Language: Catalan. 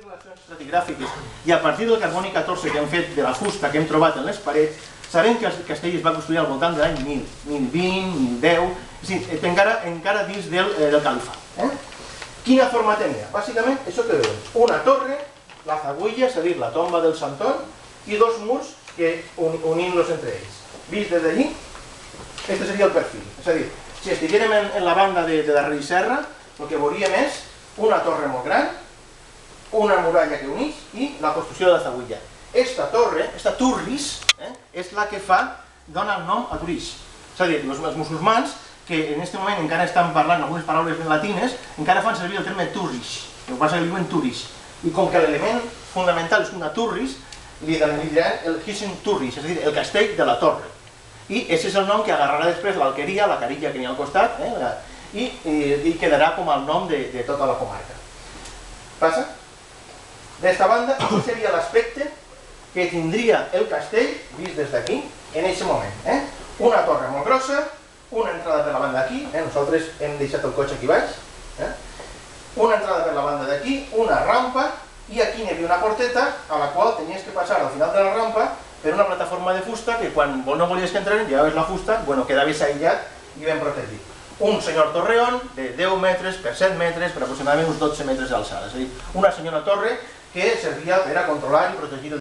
aquestes relacions estratigràfiques i a partir del carboni 14 que hem fet de la fusta que hem trobat en les parets, sabem que el castell es va construir al voltant de l'any 1000, 1020, 1010, és a dir, encara dins del califat. Quina forma tenia? Bàsicament, això que veuen, una torre, la zaguilla, és a dir, la tomba del Santon, i dos murs que unint-los entre ells. Vist des d'allí, aquest seria el perfil. És a dir, si estiguérem en la banda de darrere serra, el que veuríem és una torre molt gran, una muralla que uneix i la construcció de la zaguilla. Esta torre, esta turris, és la que dona el nom a Turís. És a dir, els musulmans, que en aquest moment encara estan parlant algunes paraules latines, encara fan servir el terme turris, el que passa que diuen turris. I com que l'element fundamental és una turris, li diran el Hisn Turris, és a dir, el castell de la torre. I aquest és el nom que agarrarà després l'alqueria, la carilla que n'hi ha al costat, i quedarà com el nom de tota la comarca. Passa? D'esta banda, aquest seria l'aspecte que tindria el castell, vist des d'aquí, en aquest moment. Una torre molt grossa, una entrada per la banda d'aquí, nosaltres hem deixat el cotxe aquí baix, una entrada per la banda d'aquí, una rampa, i aquí hi havia una porteta a la qual tenies que passar al final de la rampa per una plataforma de fusta que quan no volies que entraren, llevaves la fusta, quedaves aïllat i ben protegit. Un senyor torreón de 10 metres per 7 metres per aproximadament uns 12 metres d'alçada, és a dir, una senyora torre que servia per a controlar i protegir el